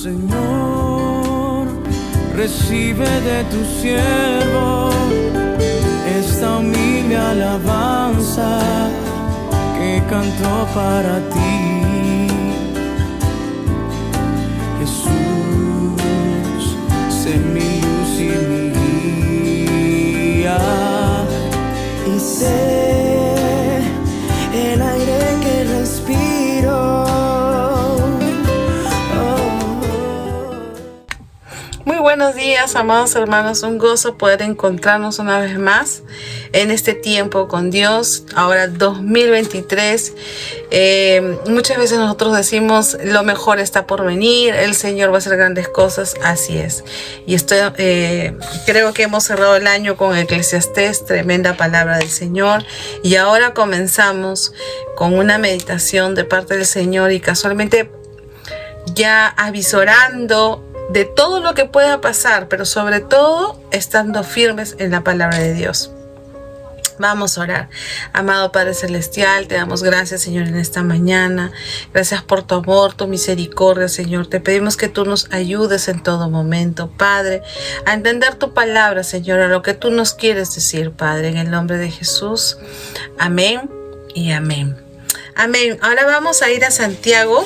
Señor, recibe de tu siervo esta humilde alabanza que cantó para ti. Jesús, sé mi luz y mi guía, y sé el aire que respiro. Muy buenos días, amados hermanos. Un gozo poder encontrarnos una vez más en este tiempo con Dios. Ahora 2023. Muchas veces nosotros decimos lo mejor está por venir, el Señor va a hacer grandes cosas. Así es. Y creo que hemos cerrado el año con Eclesiastés, tremenda palabra del Señor. Y ahora comenzamos con una meditación de parte del Señor y casualmente ya avisorando de todo lo que pueda pasar, pero sobre todo estando firmes en la palabra de Dios. Vamos a orar. Amado Padre Celestial, te damos gracias, Señor, en esta mañana. Gracias por tu amor, tu misericordia, Señor. Te pedimos que tú nos ayudes en todo momento, Padre, a entender tu palabra, Señor, a lo que tú nos quieres decir, Padre, en el nombre de Jesús. Amén y amén. Amén. Ahora vamos a ir a Santiago.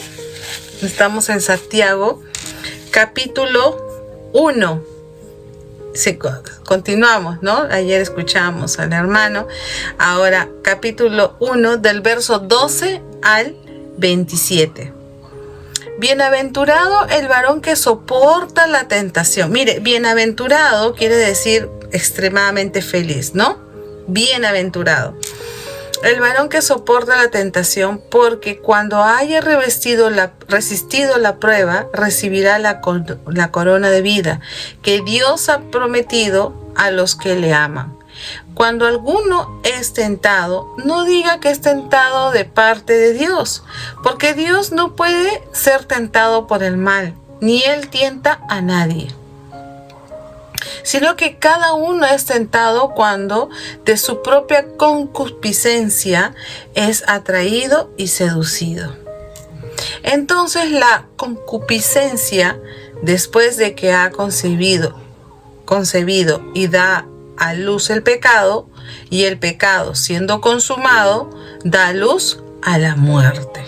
Estamos en Santiago, capítulo 1. Sí, continuamos, ¿no? Ayer escuchamos al hermano. Ahora, capítulo 1, del verso 12 al 27. Bienaventurado el varón que soporta la tentación. Mire, bienaventurado quiere decir extremadamente feliz, ¿no? Bienaventurado el varón que soporta la tentación, porque cuando haya resistido la prueba, recibirá la corona de vida que Dios ha prometido a los que le aman. Cuando alguno es tentado, no diga que es tentado de parte de Dios, porque Dios no puede ser tentado por el mal, ni Él tienta a nadie, sino que cada uno es tentado cuando de su propia concupiscencia es atraído y seducido. Entonces la concupiscencia, después de que ha concebido y da a luz el pecado, y el pecado, siendo consumado, da luz a la muerte.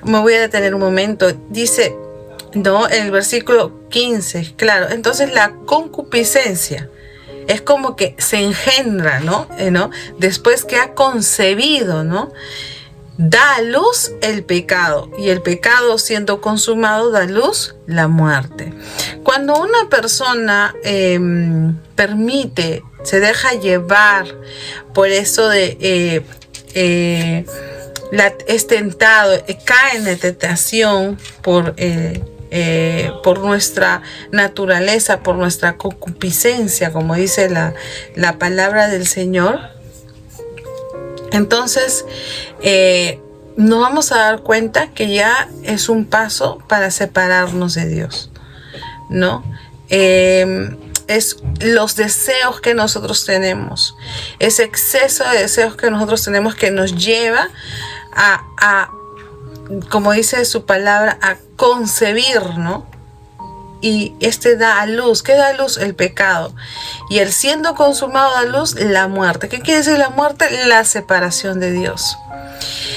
Me voy a detener un momento. Dice, no, el versículo 15, claro. Entonces la concupiscencia es como que se engendra, ¿no? Después que ha concebido, ¿no? Da a luz el pecado, y el pecado siendo consumado da a luz la muerte. Cuando una persona se deja llevar por eso de es tentado, cae en la tentación por nuestra naturaleza, por nuestra concupiscencia, como dice la palabra del Señor, entonces nos vamos a dar cuenta que ya es un paso para separarnos de Dios, ¿no? Es los deseos que nosotros tenemos, ese exceso de deseos que nosotros tenemos que nos lleva a como dice su palabra, a concebir, ¿no? Y da a luz. ¿Qué da a luz? El pecado. Y el siendo consumado da a luz la muerte. ¿Qué quiere decir la muerte? La separación de Dios.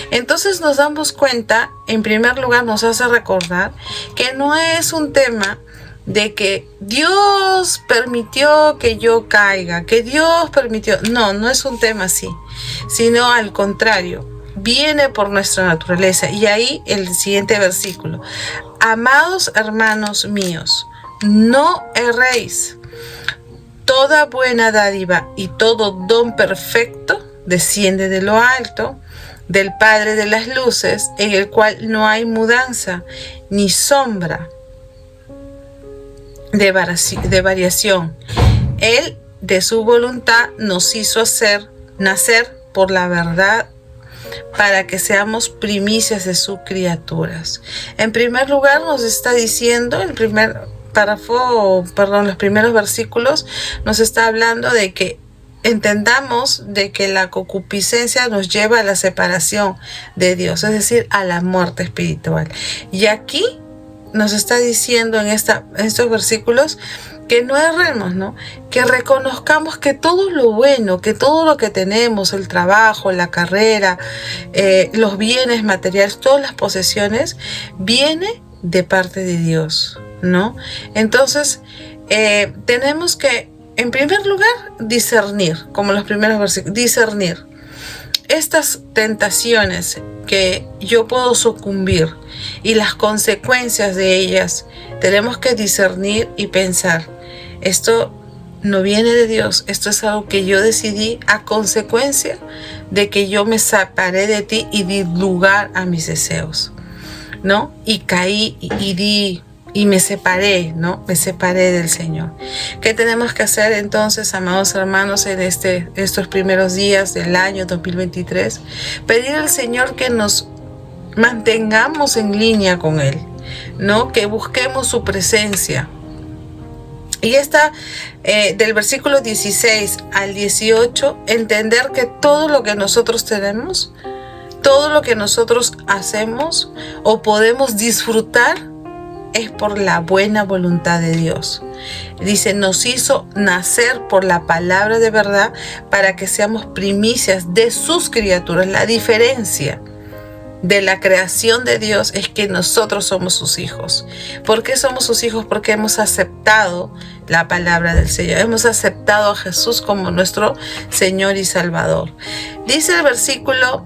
Entonces nos damos cuenta, en primer lugar nos hace recordar que no es un tema de que Dios permitió que yo caiga, que Dios permitió. No es un tema así, sino al contrario. Viene por nuestra naturaleza. Y ahí el siguiente versículo: amados hermanos míos, no erréis. Toda buena dádiva y todo don perfecto desciende de lo alto, del Padre de las luces, en el cual no hay mudanza ni sombra de variación. Él de su voluntad nos hizo nacer por la verdad, para que seamos primicias de sus criaturas. En primer lugar nos está diciendo, el primer párrafo, los primeros versículos, nos está hablando de que entendamos de que la concupiscencia nos lleva a la separación de Dios, es decir, a la muerte espiritual. Y aquí nos está diciendo en estos versículos que no erremos, ¿no? Que reconozcamos que todo lo bueno, que todo lo que tenemos, el trabajo, la carrera, los bienes materiales, todas las posesiones, viene de parte de Dios, ¿no? Entonces, tenemos que, en primer lugar, discernir, como los primeros versículos, discernir estas tentaciones que yo puedo sucumbir y las consecuencias de ellas. Tenemos que discernir y pensar, esto no viene de Dios, esto es algo que yo decidí a consecuencia de que yo me separé de ti y di lugar a mis deseos, ¿no? Y caí y me separé, ¿no? Me separé del Señor. ¿Qué tenemos que hacer entonces, amados hermanos, en estos primeros días del año 2023? Pedir al Señor que nos mantengamos en línea con Él, ¿no? Que busquemos su presencia. Y del versículo 16 al 18, entender que todo lo que nosotros tenemos, todo lo que nosotros hacemos o podemos disfrutar, es por la buena voluntad de Dios. Dice, nos hizo nacer por la palabra de verdad para que seamos primicias de sus criaturas. La diferencia de la creación de Dios es que nosotros somos sus hijos. ¿Por qué somos sus hijos? Porque hemos aceptado la palabra del Señor. Hemos aceptado a Jesús como nuestro Señor y Salvador. Dice el versículo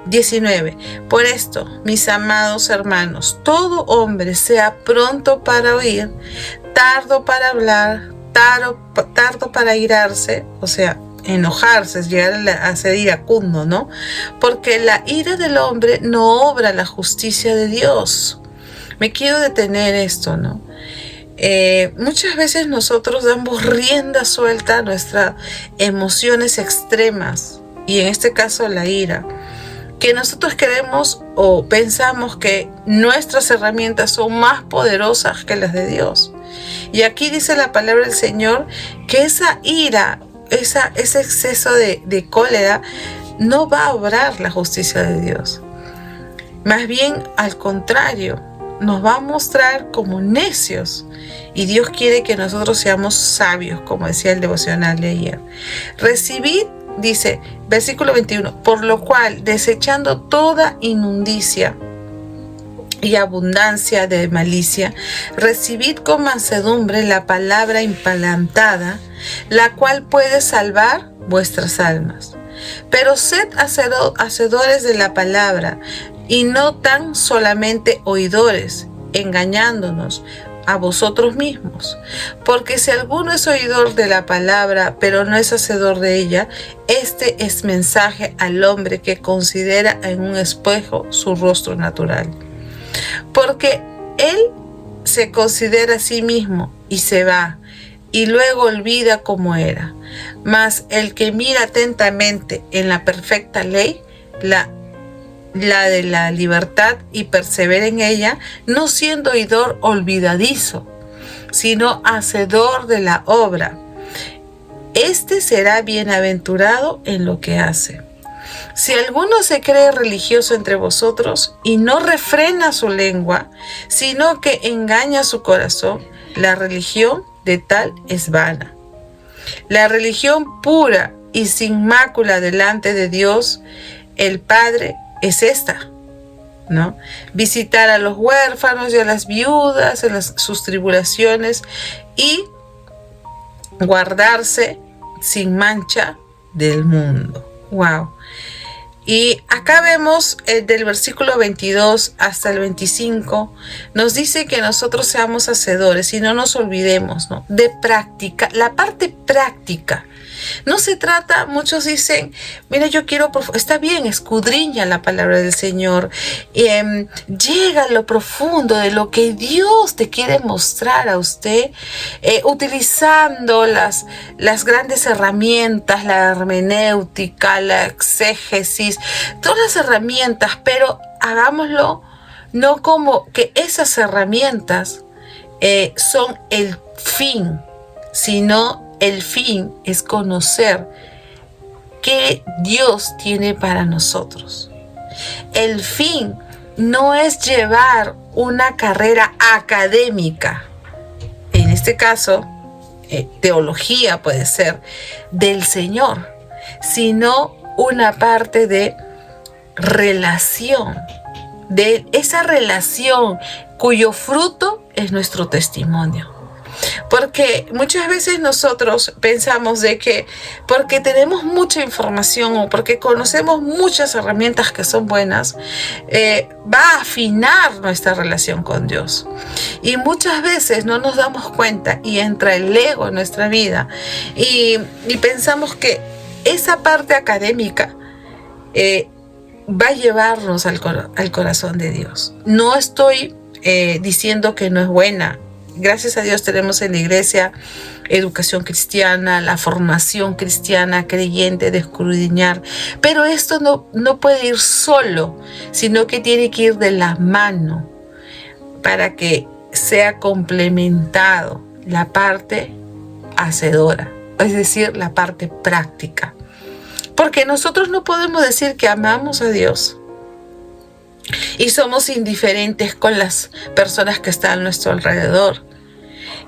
19. Por esto, mis amados hermanos, todo hombre sea pronto para oír, tardo para hablar, tardo para irarse, o sea, enojarse, llegar a ser iracundo, ¿no? Porque la ira del hombre no obra la justicia de Dios. Me quiero detener esto, ¿no? Muchas veces nosotros damos rienda suelta a nuestras emociones extremas, y en este caso la ira, que nosotros queremos o pensamos que nuestras herramientas son más poderosas que las de Dios. Y aquí dice la palabra del Señor que esa ira, ese exceso de cólera no va a obrar la justicia de Dios. Más bien, al contrario, nos va a mostrar como necios. Y Dios quiere que nosotros seamos sabios, como decía el devocional de ayer. Recibid, dice, versículo 21, por lo cual, desechando toda inmundicia y abundancia de malicia, recibid con mansedumbre la palabra implantada, la cual puede salvar vuestras almas. Pero sed hacedores de la palabra, y no tan solamente oidores, engañándonos a vosotros mismos. Porque si alguno es oidor de la palabra, pero no es hacedor de ella, este es mensaje al hombre que considera en un espejo su rostro natural. Porque él se considera a sí mismo y se va, y luego olvida cómo era. Mas el que mira atentamente en la perfecta ley, la de la libertad, y persevera en ella, no siendo oidor olvidadizo, sino hacedor de la obra, este será bienaventurado en lo que hace. Si alguno se cree religioso entre vosotros y no refrena su lengua, sino que engaña su corazón, la religión de tal es vana. La religión pura y sin mácula delante de Dios, el Padre, es esta, ¿no? Visitar a los huérfanos y a las viudas en sus tribulaciones y guardarse sin mancha del mundo. Wow. Y acá vemos del versículo 22 hasta el 25, nos dice que nosotros seamos hacedores y no nos olvidemos, ¿no?, de práctica, la parte práctica. No se trata, muchos dicen, mira, yo quiero, está bien, escudriña la palabra del Señor, llega a lo profundo de lo que Dios te quiere mostrar a usted, utilizando las grandes herramientas, la hermenéutica, la exégesis, todas las herramientas, pero hagámoslo no como que esas herramientas son el fin, sino el fin es conocer qué Dios tiene para nosotros. El fin no es llevar una carrera académica, en este caso, teología puede ser, del Señor, sino una parte de relación, de esa relación cuyo fruto es nuestro testimonio. Porque muchas veces nosotros pensamos de que porque tenemos mucha información o porque conocemos muchas herramientas que son buenas, va a afinar nuestra relación con Dios. Y muchas veces no nos damos cuenta y entra el ego en nuestra vida y pensamos que esa parte académica va a llevarnos al corazón de Dios. No estoy diciendo que no es buena. Gracias a Dios tenemos en la iglesia educación cristiana, la formación cristiana creyente de escudriñar, pero esto no puede ir solo, sino que tiene que ir de la mano para que sea complementado la parte hacedora, es decir, la parte práctica. Porque nosotros no podemos decir que amamos a Dios y somos indiferentes con las personas que están a nuestro alrededor.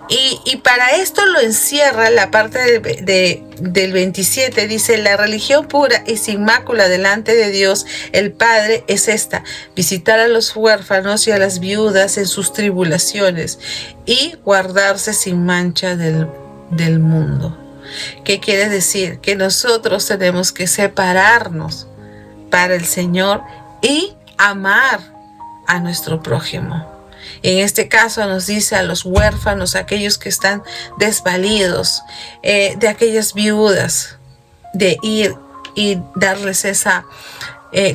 Y para esto lo encierra la parte del 27, dice: la religión pura y sin mácula delante de Dios el Padre es esta: visitar a los huérfanos y a las viudas en sus tribulaciones y guardarse sin mancha del mundo. ¿Qué quiere decir? Que nosotros tenemos que separarnos para el Señor y amar a nuestro prójimo. En este caso nos dice a los huérfanos, a aquellos que están desvalidos, de aquellas viudas, de ir y darles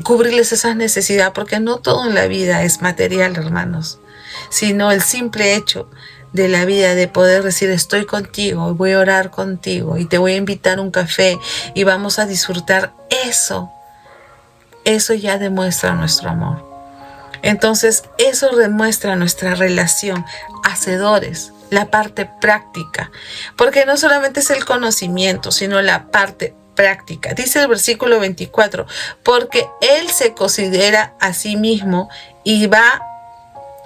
cubrirles esa necesidad, porque no todo en la vida es material, hermanos, sino el simple hecho de la vida, de poder decir: estoy contigo, voy a orar contigo y te voy a invitar a un café y vamos a disfrutar. Eso ya demuestra nuestro amor. Entonces, eso demuestra nuestra relación, hacedores, la parte práctica, porque no solamente es el conocimiento, sino la parte práctica. Dice el versículo 24, porque él se considera a sí mismo y va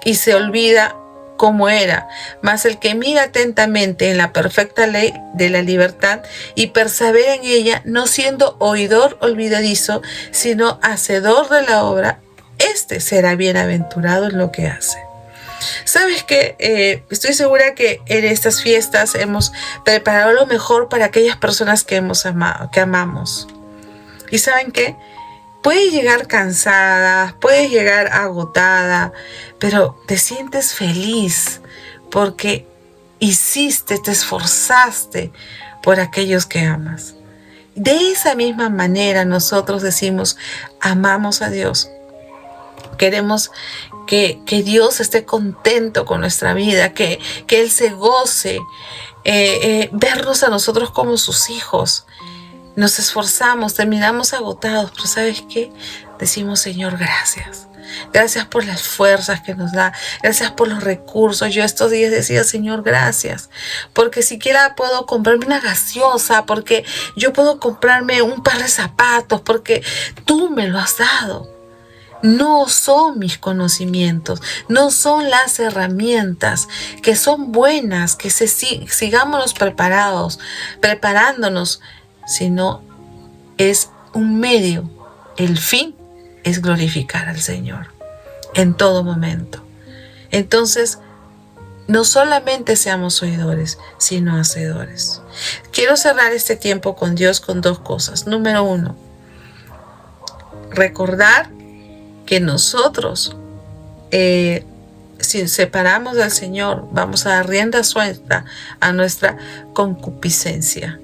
y se olvida como era, mas el que mira atentamente en la perfecta ley de la libertad y persevera en ella, no siendo oidor olvidadizo, sino hacedor de la obra, este será bienaventurado en lo que hace. ¿Sabes qué? Estoy segura que en estas fiestas hemos preparado lo mejor para aquellas personas que amamos. ¿Y saben qué? Puedes llegar cansada, puedes llegar agotada, pero te sientes feliz porque te esforzaste por aquellos que amas. De esa misma manera nosotros decimos: amamos a Dios. Queremos que Dios esté contento con nuestra vida, que Él se goce, vernos a nosotros como sus hijos. Nos esforzamos, terminamos agotados, pero ¿sabes qué? Decimos: Señor, gracias. Gracias por las fuerzas que nos da. Gracias por los recursos. Yo estos días decía: Señor, gracias. Porque siquiera puedo comprarme una gaseosa, porque yo puedo comprarme un par de zapatos, porque tú me lo has dado. No son mis conocimientos, no son las herramientas que son buenas, que sigámonos preparándonos, sino es un medio. El fin es glorificar al Señor en todo momento. Entonces, no solamente seamos oidores, sino hacedores. Quiero cerrar este tiempo con Dios con dos cosas. Número 1, recordar que nosotros, si separamos del Señor, vamos a dar rienda suelta a nuestra concupiscencia.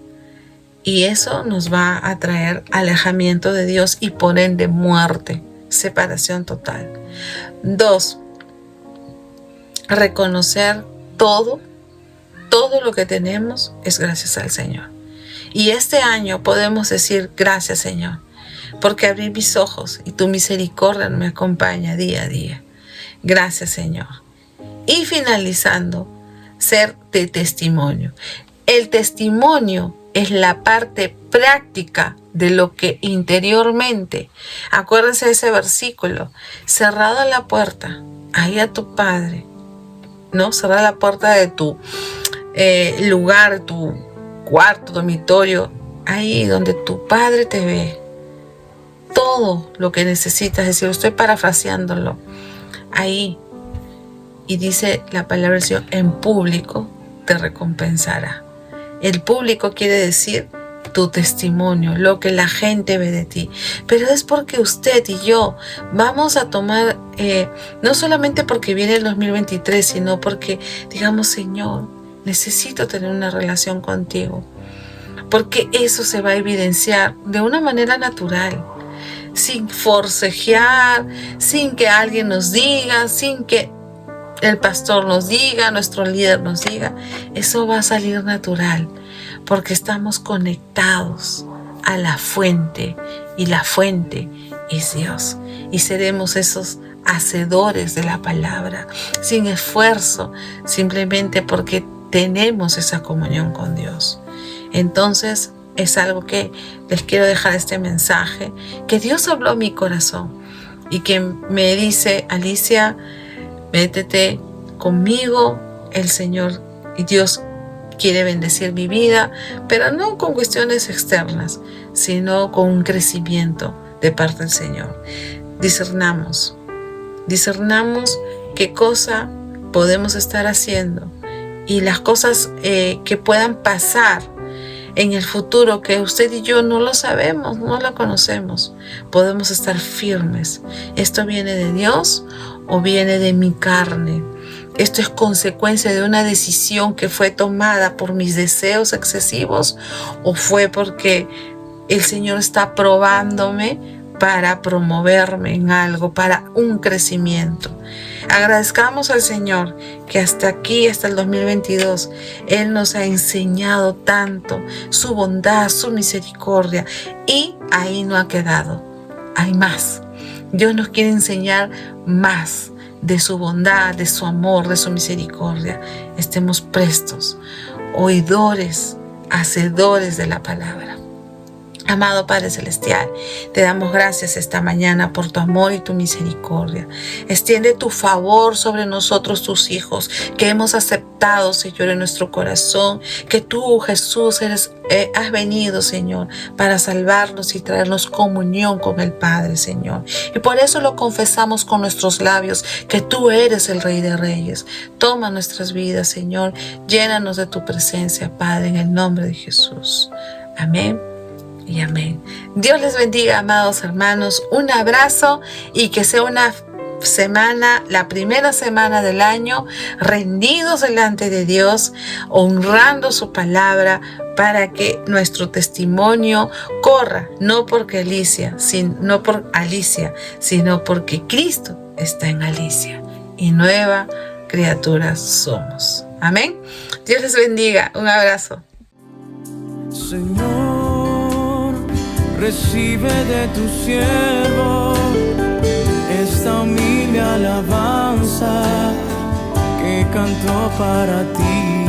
Y eso nos va a traer alejamiento de Dios y por ende muerte, separación total. 2, reconocer todo lo que tenemos es gracias al Señor. Y este año podemos decir: gracias, Señor, porque abrí mis ojos y tu misericordia me acompaña día a día. Gracias, Señor. Y finalizando, ser de testimonio. El testimonio es la parte práctica de lo que interiormente. Acuérdense de ese versículo. Cerrada la puerta, ahí a tu Padre, ¿no? Cerrada la puerta de tu lugar, tu cuarto, dormitorio, ahí donde tu Padre te ve. Todo lo que necesitas, es decir, estoy parafraseándolo, ahí. Y dice la palabra del Señor, en público te recompensará. El público quiere decir tu testimonio, lo que la gente ve de ti. Pero es porque usted y yo vamos a tomar, no solamente porque viene el 2023, sino porque digamos, Señor, necesito tener una relación contigo. Porque eso se va a evidenciar de una manera natural, sin forcejear, sin que alguien nos diga, sin que el pastor nos diga, nuestro líder nos diga. Eso va a salir natural, porque estamos conectados a la fuente, y la fuente es Dios. Y seremos esos hacedores de la palabra, sin esfuerzo, simplemente porque tenemos esa comunión con Dios. Entonces, es algo que les quiero dejar este mensaje, que Dios habló a mi corazón y que me dice, Alicia, métete conmigo, el Señor y Dios quiere bendecir mi vida, pero no con cuestiones externas, sino con un crecimiento de parte del Señor. Discernamos qué cosa podemos estar haciendo y las cosas que puedan pasar en el futuro, que usted y yo no lo sabemos, no lo conocemos. Podemos estar firmes. ¿Esto viene de Dios o viene de mi carne? ¿Esto es consecuencia de una decisión que fue tomada por mis deseos excesivos o fue porque el Señor está probándome para promoverme en algo, para un crecimiento? Agradezcamos al Señor que hasta aquí, hasta el 2022, Él nos ha enseñado tanto su bondad, su misericordia, y ahí no ha quedado. Hay más. Dios nos quiere enseñar más de su bondad, de su amor, de su misericordia. Estemos prestos, oidores, hacedores de la palabra. Amado Padre Celestial, te damos gracias esta mañana por tu amor y tu misericordia. Extiende tu favor sobre nosotros, tus hijos, que hemos aceptado, Señor, en nuestro corazón, que tú, Jesús, has venido, Señor, para salvarnos y traernos comunión con el Padre, Señor. Y por eso lo confesamos con nuestros labios, que tú eres el Rey de Reyes. Toma nuestras vidas, Señor. Llénanos de tu presencia, Padre, en el nombre de Jesús. Amén. Y amén. Dios les bendiga, amados hermanos. Un abrazo y que sea una semana, la primera semana del año, rendidos delante de Dios, honrando su palabra, para que nuestro testimonio corra, no por Alicia, sino porque Cristo está en Alicia y nueva criatura somos. Amén. Dios les bendiga. Un abrazo. Señor, recibe de tu siervo esta humilde alabanza que cantó para ti.